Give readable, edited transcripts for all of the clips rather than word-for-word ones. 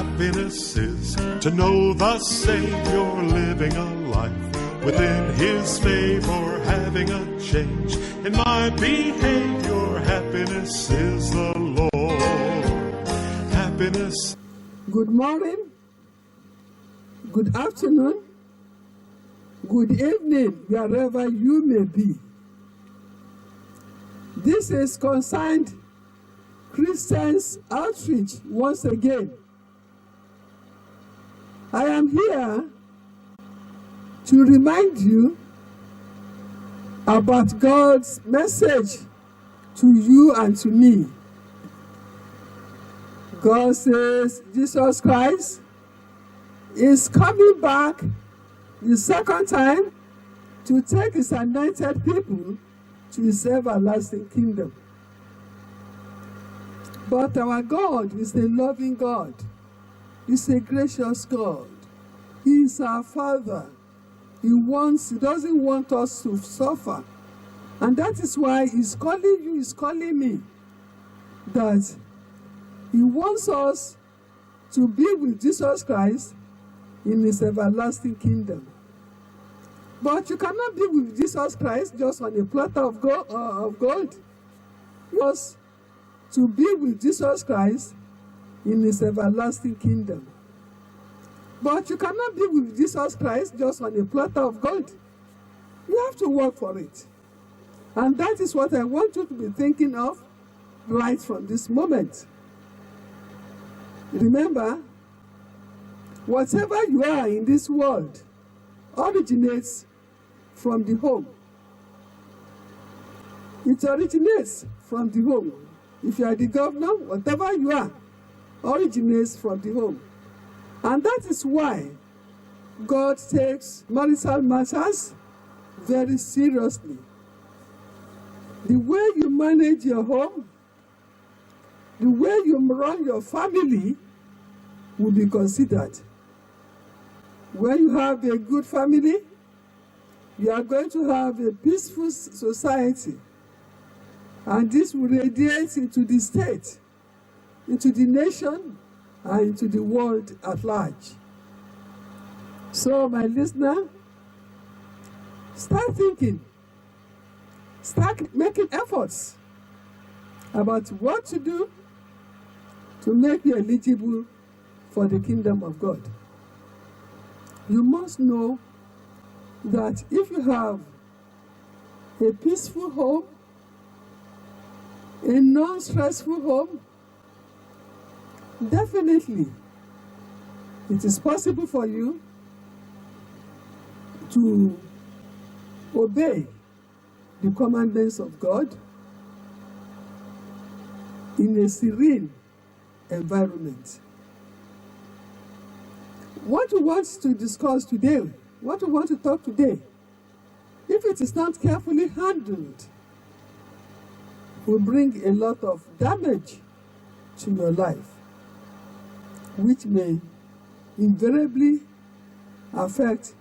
happiness is to know the Savior, living a life within His favor, having a change in my behavior. Happiness is the Lord. Happiness. Good morning, good afternoon, good evening, wherever you may be. This is Concerned Christians Outreach once again. I am here to remind you about God's message to you and to me. God says Jesus Christ is coming back the second time to take His anointed people to His everlasting kingdom. But our God is a loving God. He's a gracious God. He is our Father. He doesn't want us to suffer. And that is why He's calling you, He's calling me, that He wants us to be with Jesus Christ in His everlasting kingdom. But you cannot be with Jesus Christ just on a platter of gold. Because to be with Jesus Christ in His everlasting kingdom. But you cannot be with Jesus Christ just on a platter of gold. You have to work for it. And that is what I want you to be thinking of right from this moment. Remember, whatever you are in this world originates from the home. It originates from the home. If you are the governor, whatever you are originates from the home. And that is why God takes marital matters very seriously. The way you manage your home, the way you run your family will be considered. When you have a good family, you are going to have a peaceful society. And this will radiate into the state, into the nation, and into the world at large. So, my listener, start thinking. Start making efforts about what to do to make you eligible for the kingdom of God. You must know that if you have a peaceful home, a non-stressful home, definitely it is possible for you to obey the commandments of God in a serene environment. What we want to discuss today, what we want to talk today, if it is not carefully handled, will bring a lot of damage to your life, which may invariably affect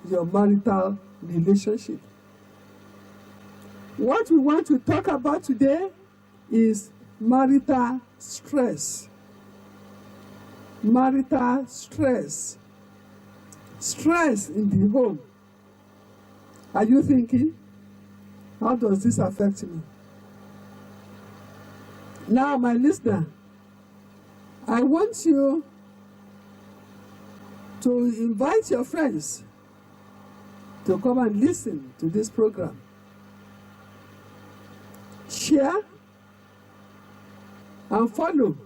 your marital relationship. What we want to talk about today is marital stress. Marital stress. Stress in the home. Are you thinking, how does this affect me? Now, my listener, I want you to invite your friends to come and listen to this program. Share and follow.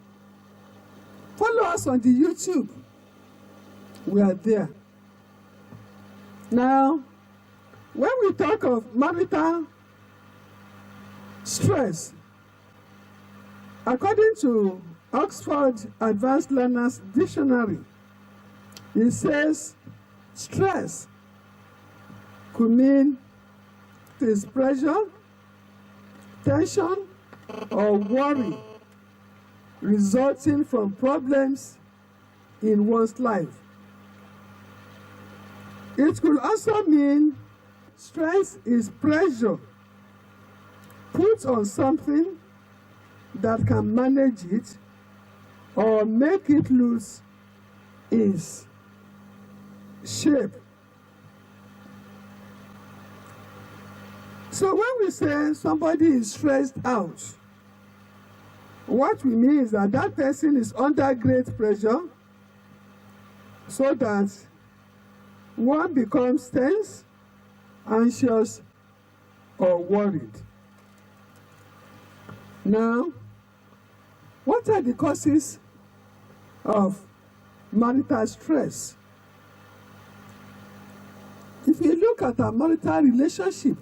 Follow us on the YouTube. We are there. Now, when we talk of marital stress, according to Oxford Advanced Learners Dictionary, it says stress could mean is pressure, tension, or worry resulting from problems in one's life. It could also mean stress is pressure put on something that can manage it or make it lose is shape. So when we say somebody is stressed out, what we mean is that that person is under great pressure, so that one becomes tense, anxious, or worried. Now, what are the causes of marital stress? If you look at our marital relationship,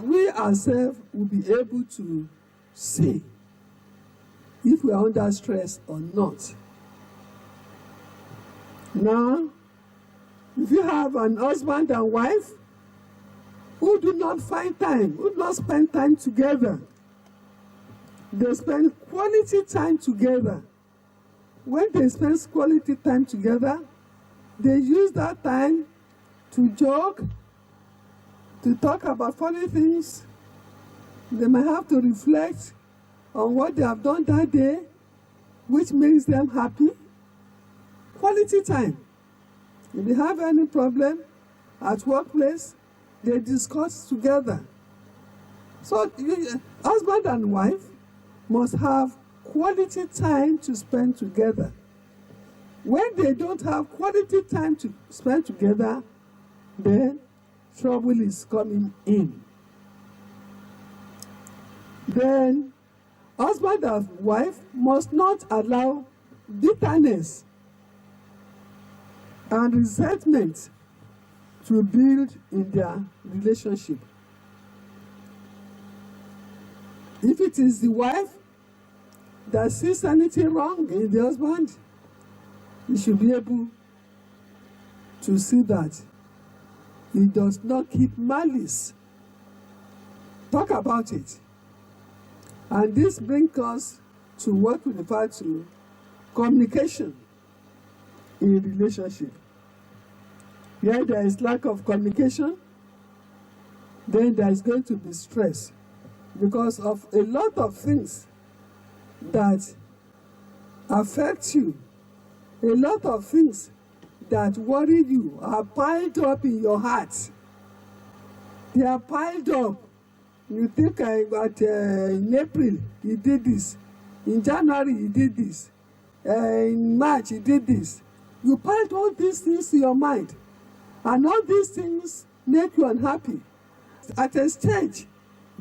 we ourselves will be able to see if we are under stress or not. Now, if you have an husband and wife who do not find time, who do not spend time together, they spend quality time together. When they spend quality time together, they use that time to joke, to talk about funny things. They might have to reflect on what they have done that day, which makes them happy. Quality time. If they have any problem at workplace, they discuss together. So husband and wife must have quality time to spend together. When they don't have quality time to spend together, then trouble is coming in. Then husband and wife must not allow bitterness and resentment to build in their relationship. If it is the wife that sees anything wrong in the husband, he should be able to see that he does not keep malice. Talk about it. And this brings us to what we refer to communication in relationship. Where there is lack of communication, then there is going to be stress because of a lot of things that affect you. A lot of things that worry you are piled up in your heart. They are piled up. You think in April he did this, in January he did this, in March he did this. You piled all these things in your mind, and all these things make you unhappy. At a stage,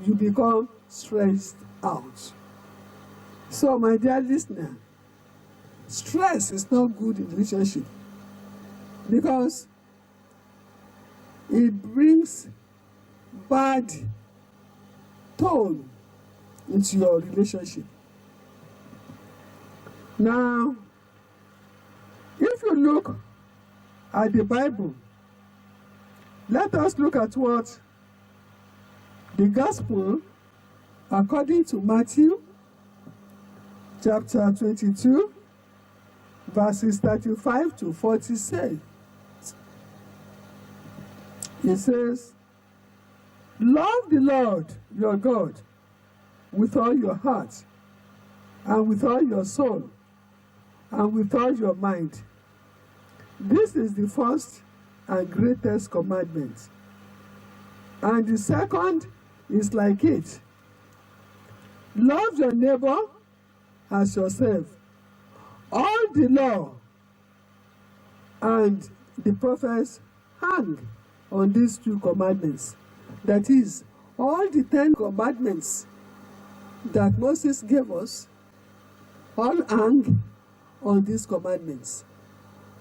you become stressed out. So, my dear listener, stress is not good in relationship because it brings bad tone into your relationship. Now, if you look at the Bible, let us look at what the Gospel, according to Matthew, chapter 22, verses 35 to 40 say. It says, "Love the Lord your God with all your heart, and with all your soul, and with all your mind. This is the first and greatest commandment. And the second is like it. Love your neighbor as yourself. All the law and the prophets hang on these two commandments." That is, all the 10 commandments that Moses gave us all hang on these commandments.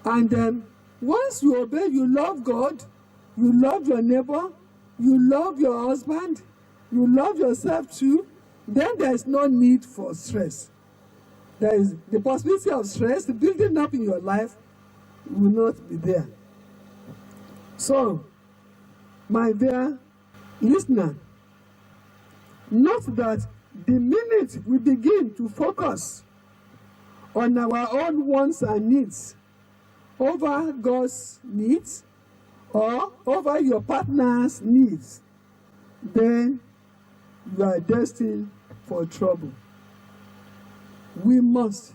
And then once you obey, you love God, you love your neighbor, you love your husband, you love yourself too, then there is no need for stress. There is the possibility of stress building up in your life will not be there. So, my dear listener, note that the minute we begin to focus on our own wants and needs over God's needs or over your partner's needs, then you are destined for trouble. We must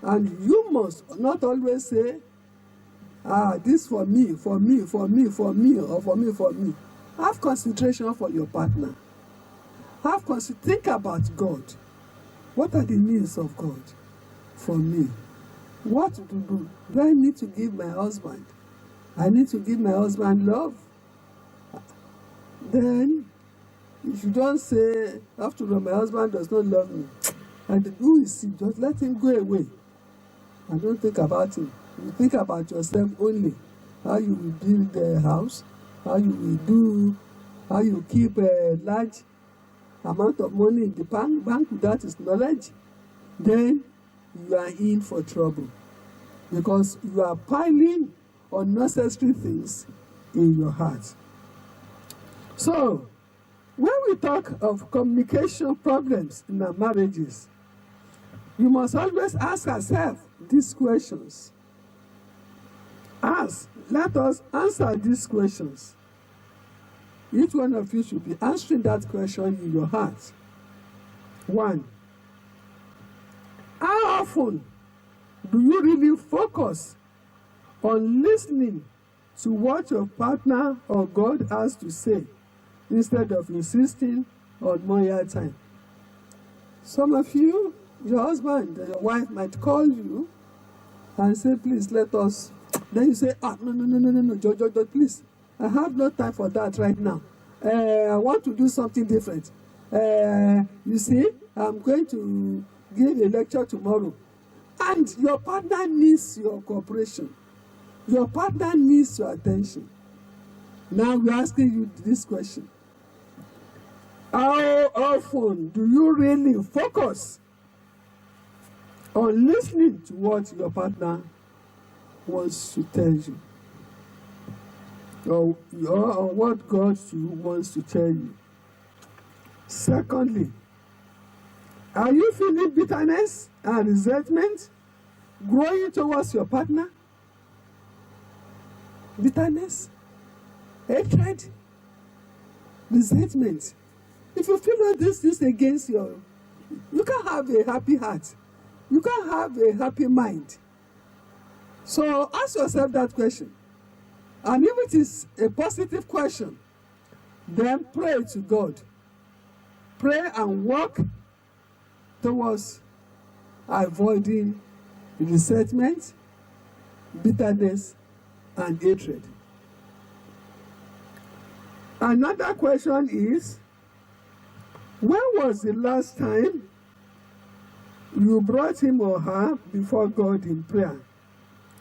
And you must not always say, this for me, for me, for me, for me, or for me, for me. Have consideration for your partner. Think about God. What are the needs of God for me? What to do? Do I need to give my husband? I need to give my husband love. Then, if you don't say, after all, my husband does not love me, and who is he? Just let him go away. And don't think about him. You think about yourself only. How you will build a house, how you keep a large amount of money in the bank without his knowledge. Then you are in for trouble. Because you are piling unnecessary things in your heart. So, when we talk of communication problems in our marriages, you must always ask ourselves these questions. Let us answer these questions. Each one of you should be answering that question in your heart. 1. How often do you really focus on listening to what your partner or God has to say instead of insisting on more time? Some of you, your husband or your wife might call you and say, please let us. Then you say, no, Jojo, please. I have no time for that right now. I want to do something different. You see, I'm going to give a lecture tomorrow. And your partner needs your cooperation. Your partner needs your attention. Now we're asking you this question. How often do you really focus on listening to what your partner wants to tell you? Or what God wants to tell you? Secondly, are you feeling bitterness and resentment growing towards your partner? Bitterness, hatred, resentment. If you feel all these things against you can't have a happy heart. You can't have a happy mind. So ask yourself that question. And if it is a positive question, then pray to God. Pray and work towards avoiding resentment, bitterness, and hatred. Another question is, when was the last time you brought him or her before God in prayer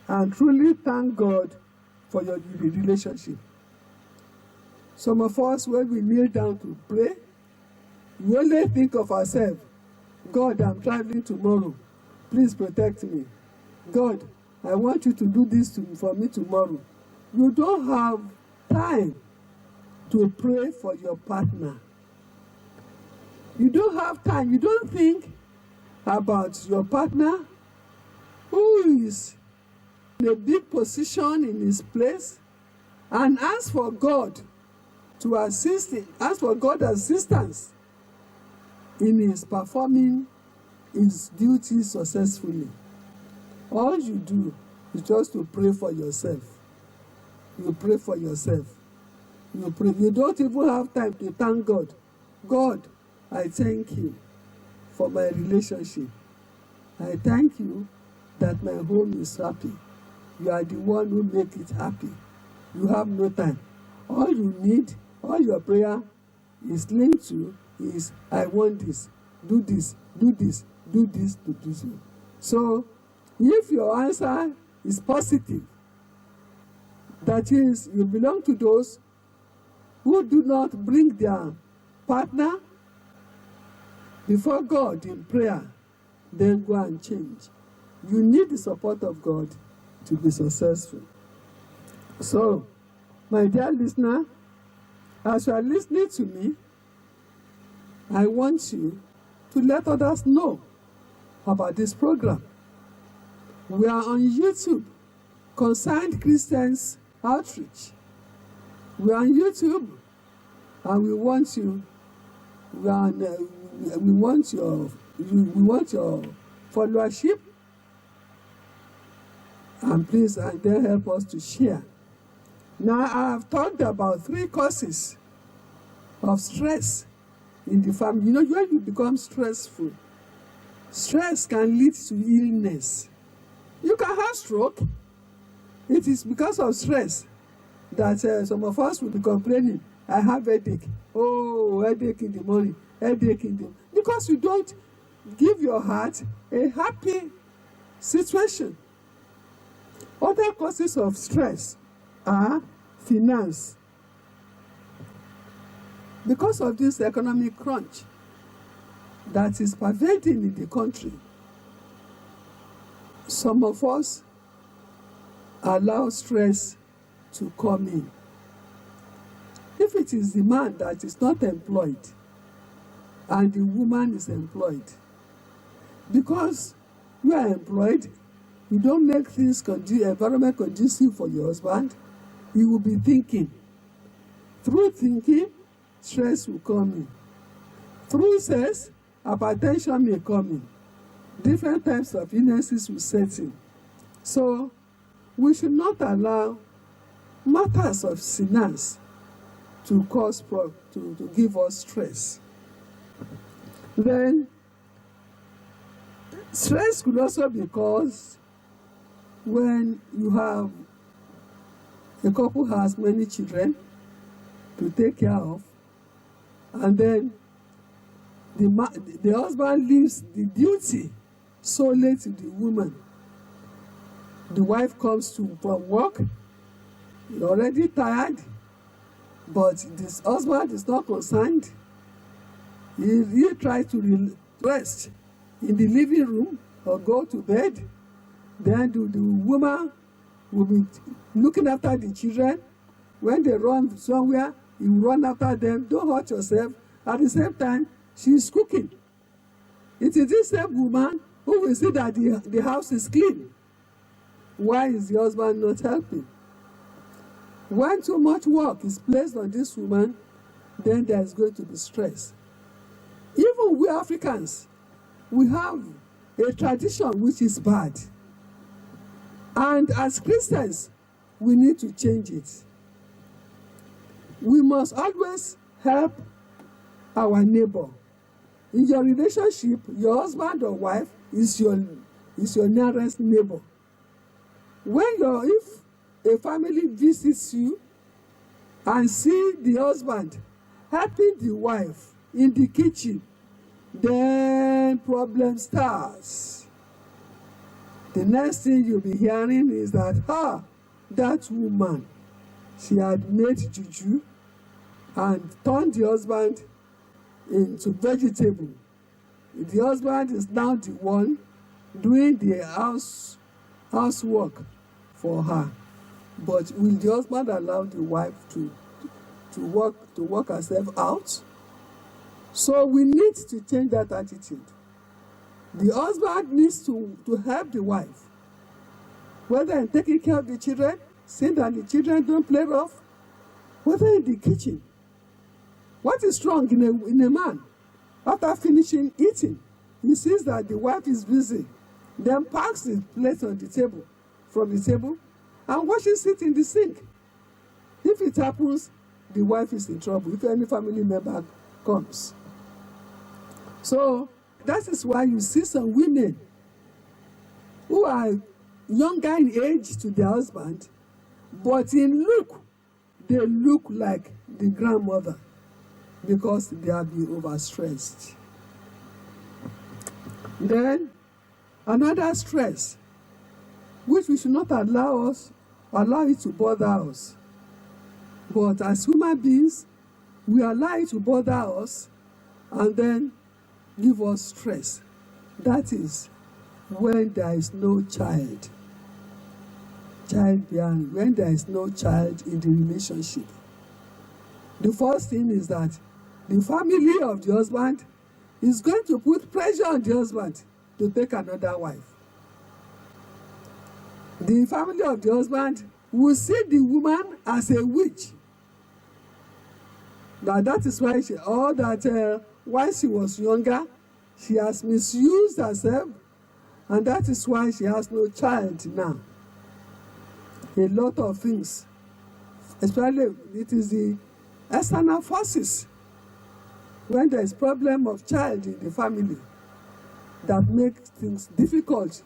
and truly thank God for your relationship? Some of us, when we kneel down to pray, we only think of ourselves. God, I'm traveling tomorrow. Please protect me. God, I want you to do this for me tomorrow. You don't have time to pray for your partner. You don't have time. You don't think about your partner who is in a big position in his place, and ask for God to assist him, ask for God's assistance in his performing his duties successfully. All you do is just to pray for yourself. You pray for yourself. You pray. You don't even have time to thank God. God, I thank you for my relationship. I thank you that my home is happy. You are the one who make it happy. You have no time. All you need, all your prayer is linked to is, I want this, do this, do this, do this, do this. So, if your answer is positive, that is, you belong to those who do not bring their partner before God in prayer, then go and change. You need the support of God to be successful. So, my dear listener, as you are listening to me, I want you to let others know about this program. We are on YouTube, Concerned Christians Outreach. We are on YouTube, and we want you. We want your followership. And please, and then help us to share. Now, I have talked about 3 causes of stress in the family. You know, when you become stressful, stress can lead to illness. You can have stroke. It is because of stress that some of us will be complaining, I have headache. Oh, headache in the morning, headache in the... Because you don't give your heart a happy situation. Other causes of stress are finance. Because of this economic crunch that is pervading in the country, some of us allow stress to come in. If it is the man that is not employed and the woman is employed, because you are employed, you don't make things environment conducive for your husband, you will be thinking. Through thinking, stress will come in. Through stress, hypertension may come in. Different types of illnesses will set in. So, we should not allow matters of finance to to give us stress. Then, stress could also be caused when you have a couple has many children to take care of, and then the husband leaves the duty solely to the woman. The wife comes from work, you're already tired, but this husband is not concerned. He tries to rest in the living room or go to bed. Then the woman will be looking after the children. When they run somewhere, you run after them. Don't hurt yourself. At the same time, she is cooking. It is this same woman who will see that the house is clean. Why is the husband not helping? When too much work is placed on this woman, then there is going to be stress. Even we Africans, we have a tradition which is bad. And as Christians, we need to change it. We must always help our neighbor. In your relationship, your husband or wife is your nearest neighbor. If a family visits you and see the husband helping the wife in the kitchen, then problem starts. The next thing you'll be hearing is that, that woman, she had made juju and turned the husband into vegetable. The husband is now the one doing the housework for her. But will the husband allow the wife to work herself out? So we need to change that attitude. The husband needs to help the wife, whether in taking care of the children, seeing that the children don't play rough, whether in the kitchen. What is wrong in a man? After finishing eating, he sees that the wife is busy, then packs the plate from the table, and washes it in the sink. If it happens, the wife is in trouble, if any family member comes. So, that is why you see some women who are younger in age to their husband, but in look, they look like the grandmother because they have been overstressed. Then, another stress, which we should not allow it to bother us. But as human beings, we allow it to bother us and then give us stress. That is when there is no child. Childbearing, when there is no child in the relationship. The first thing is that the family of the husband is going to put pressure on the husband to take another wife. The family of the husband will see the woman as a witch. That is why while she was younger, she has misused herself, and that is why she has no child now. a lot of things, especially it is the external forces when there is problem of child in the family that make things difficult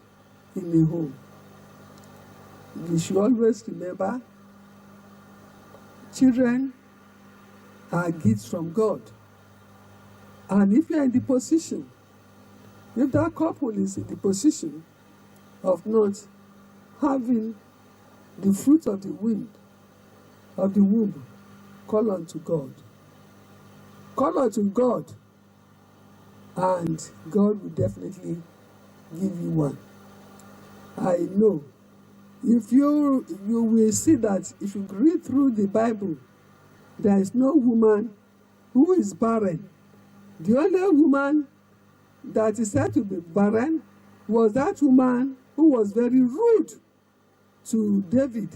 in the home. We should always remember children are gifts from God. And if you are in the position, if that couple is in the position of not having the fruit of the womb, call unto God. Call unto God, and God will definitely give you one. I know. If you will see that if you read through the Bible, there is no woman who is barren. The only woman that is said to be barren was that woman who was very rude to David,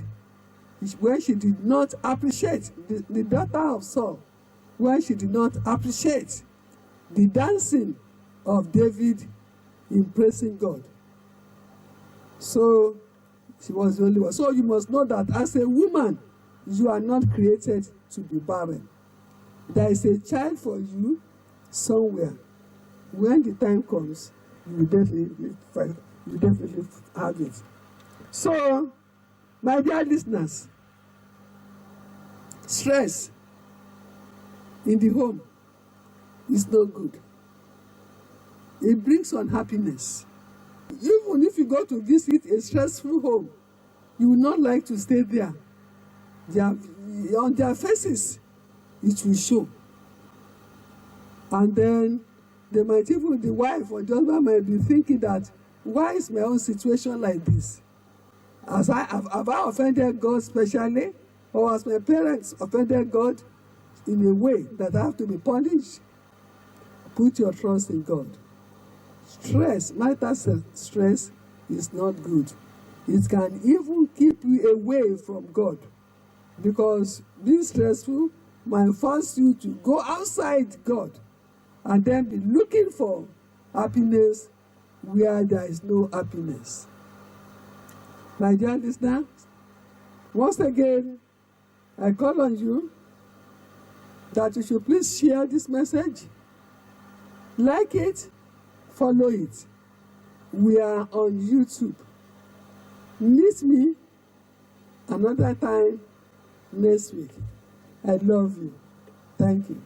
where she did not appreciate, the daughter of Saul, where she did not appreciate the dancing of David in praising God. So she was the only one. So you must know that as a woman, you are not created to be barren. There is a child for you somewhere. When the time comes, you will definitely have it. So, my dear listeners, stress in the home is no good. It brings unhappiness. Even if you go to visit a stressful home, you will not like to stay there. On their faces, it will show. And then they might even, the wife or the husband might be thinking that, why is my own situation like this? Have I offended God specially? Or has my parents offended God in a way that I have to be punished? Put your trust in God. Stress, marital stress is not good. It can even keep you away from God, because being stressful might force you to go outside God and then be looking for happiness where there is no happiness. My dear listeners, once again, I call on you that you should please share this message, like it, follow it. We are on YouTube. Meet me another time next week. I love you. Thank you.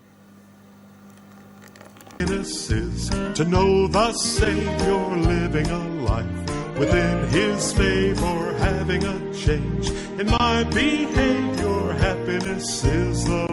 Happiness is to know thus Savior, living a life within His favor, having a change in my behavior. Happiness is the